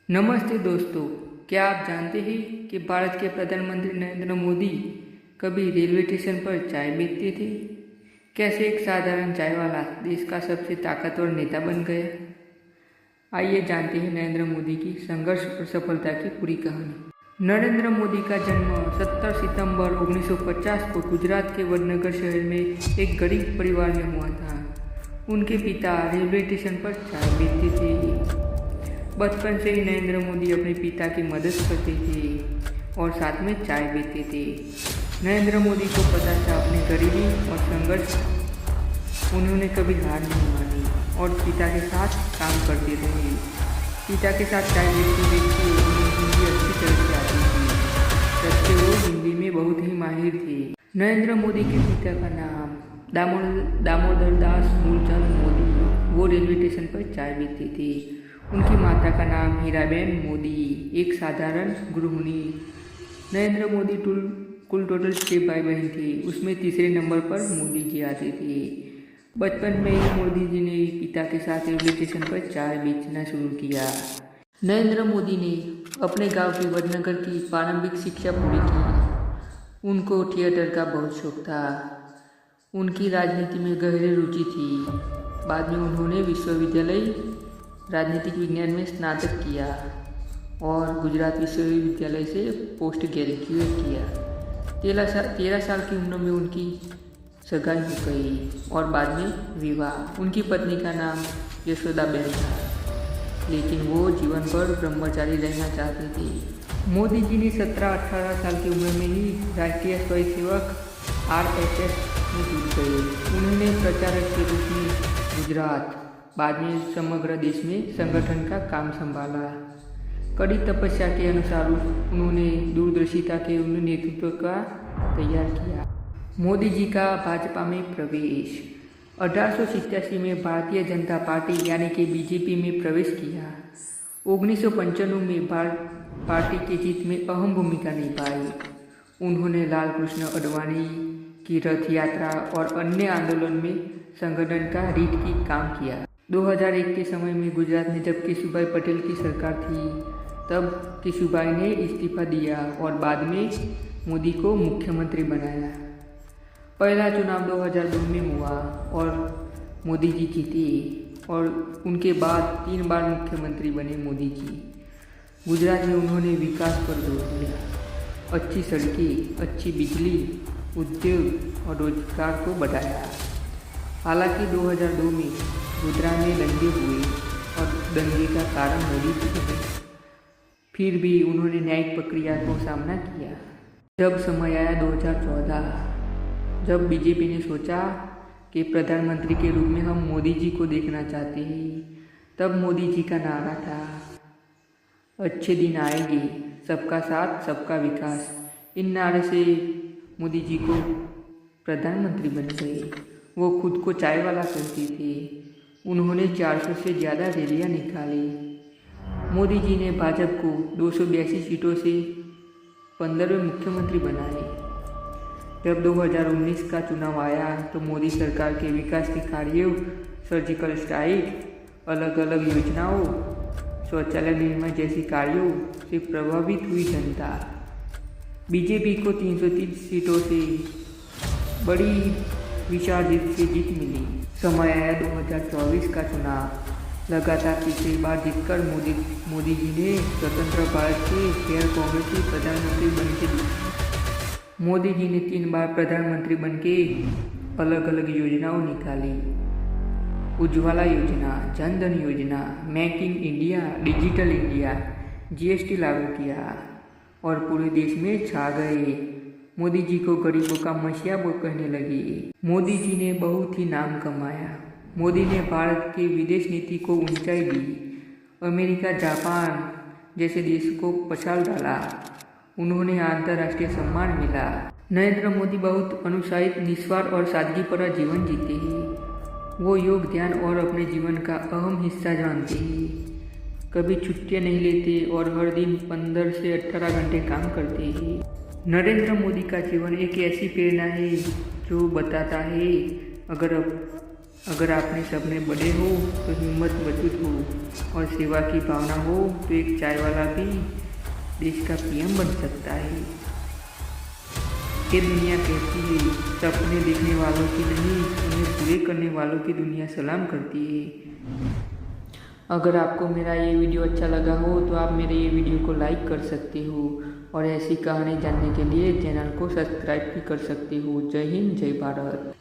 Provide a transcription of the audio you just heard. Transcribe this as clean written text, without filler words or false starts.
नमस्ते दोस्तों, क्या आप जानते हैं कि भारत के प्रधानमंत्री नरेंद्र मोदी कभी रेलवे स्टेशन पर चाय बेचते थे? कैसे एक साधारण चाय वाला देश का सबसे ताकतवर नेता बन गया? आइए जानते हैं नरेंद्र मोदी की संघर्ष और सफलता की पूरी कहानी। नरेंद्र मोदी का जन्म 17 सितंबर 1950 को गुजरात के वडनगर शहर में एक गरीब परिवार में हुआ था। उनके पिता रेलवे स्टेशन पर चाय बेचते थे। बचपन से ही नरेंद्र मोदी अपने पिता की मदद करते थे और साथ में चाय पीते थे। नरेंद्र मोदी को पता था अपनी गरीबी और संघर्ष, उन्होंने कभी हार नहीं मानी और पिता के साथ काम करते रहे। पिता के साथ चाय पीते उन्हें हिंदी अच्छी तरह से आती थी, जबकि वो हिंदी में बहुत ही माहिर थे। नरेंद्र मोदी के पिता का नाम दामोदर दास मूलचंद मोदी, वो रेलवे स्टेशन पर चाय पीते थे। उनकी माता का नाम हीराबेन मोदी, एक साधारण गृहिणी। नरेंद्र मोदी कुल टोटल 6 भाई बहन थे, उसमें तीसरे नंबर पर मोदी जी आते थे। बचपन में ही मोदी जी ने पिता के साथ रेलवे स्टेशन पर चाय बेचना शुरू किया। नरेंद्र मोदी ने अपने गांव के वडनगर की प्रारंभिक शिक्षा पूरी की। उनको थिएटर का बहुत शौक था। उनकी राजनीति में गहरी रुचि थी। बाद में उन्होंने विश्वविद्यालय राजनीतिक विज्ञान में स्नातक किया और गुजरात विश्वविद्यालय से पोस्ट ग्रेजुएट किया। 13 साल की उम्र में उनकी सगाई हो गई और बाद में विवाह। उनकी पत्नी का नाम यशोदाबेन था, लेकिन वो जीवन भर ब्रह्मचारी रहना चाहते थे। मोदी जी ने 17-18 साल की उम्र में ही राष्ट्रीय स्वयंसेवक RSS में जुड़ गए। उन्होंने प्रचारक के रूप में गुजरात, बाद में समग्र देश में संगठन का काम संभाला। कड़ी तपस्या के अनुसार उन्होंने दूरदर्शिता के नेतृत्व का तैयार किया। मोदी जी का भाजपा में प्रवेश 1887 में भारतीय जनता पार्टी यानी कि बीजेपी में प्रवेश किया। 1995 में पार्टी की जीत में अहम भूमिका निभाई। उन्होंने लाल कृष्ण आडवाणी की रथ यात्रा और अन्य आंदोलन में संगठन का रीढ़ की काम किया। 2001 के समय में गुजरात में जब केशुभाई पटेल की सरकार थी, तब केशुभाई ने इस्तीफा दिया और बाद में मोदी को मुख्यमंत्री बनाया। पहला चुनाव 2002 में हुआ और मोदी जी जीते और उनके बाद 3 बार मुख्यमंत्री बने मोदी जी। गुजरात में उन्होंने विकास पर जोर दिया। अच्छी सड़कें, अच्छी बिजली, उद्योग और रोजगार को बढ़ाया। हालांकि 2002 में गुजरात में दंगे हुए और दंगे का कारण मोदी जी बने, फिर भी उन्होंने न्यायिक प्रक्रिया को सामना किया। जब समय आया 2014, जब बीजेपी ने सोचा कि प्रधानमंत्री के रूप में हम मोदी जी को देखना चाहते हैं, तब मोदी जी का नारा था, अच्छे दिन आएंगे, सबका साथ सबका विकास। इन नारे से मोदी जी को प्रधानमंत्री बन गए। वो खुद को चाय वाला कहते थे। उन्होंने 400 से ज़्यादा रैलियाँ निकाली। मोदी जी ने भाजपा को 282 सीटों से 15वें मुख्यमंत्री बनाए। जब 2019 का चुनाव आया तो मोदी सरकार के विकास के कार्यों, सर्जिकल स्ट्राइक, अलग अलग योजनाओं, शौचालय निर्माण जैसे कार्यों से प्रभावित हुई जनता। बीजेपी को 330 सीटों से बड़ी विशाल जीत से जीत मिली। समय आया 2024 का चुनाव। लगातार तीसरी बार जीतकर मोदी जी ने स्वतंत्र भारत के गैर कांग्रेसी प्रधानमंत्री बन के दिखाया। मोदी जी ने 3 बार प्रधानमंत्री बन के अलग अलग योजनाओं निकाली। उज्ज्वला योजना, जन धन योजना, make in India, digital India, GST लागू किया और पूरे देश में छा गए। मोदी जी को गरीबों का मसीहा कहने लगे। मोदी जी ने बहुत ही नाम कमाया। मोदी ने भारत की विदेश नीति को ऊंचाई दी। अमेरिका, जापान जैसे देश को पछाड़ डाला। उन्होंने अंतर्राष्ट्रीय सम्मान मिला। नरेंद्र मोदी बहुत अनुशासित, निस्वार्थ और सादगी भरा जीवन जीते हैं। वो योग, ध्यान और अपने जीवन का अहम हिस्सा जानते हैं। कभी छुट्टियां नहीं लेते और हर दिन 15 से 18 घंटे काम करते हैं। नरेंद्र मोदी का जीवन एक ऐसी प्रेरणा है जो बताता है, अगर अगर आपने सपने बड़े हो तो हिम्मत मजबूत हो और सेवा की भावना हो तो एक चाय वाला भी देश का पीएम बन सकता है। ये दुनिया कहती है सपने देखने वालों की नहीं, उन्हें पूरे करने वालों की दुनिया सलाम करती है। अगर आपको मेरा ये वीडियो अच्छा लगा हो तो आप मेरे ये वीडियो को लाइक कर सकते हो और ऐसी कहानी जानने के लिए चैनल को सब्सक्राइब भी कर सकते हो। जय हिंद, जय भारत।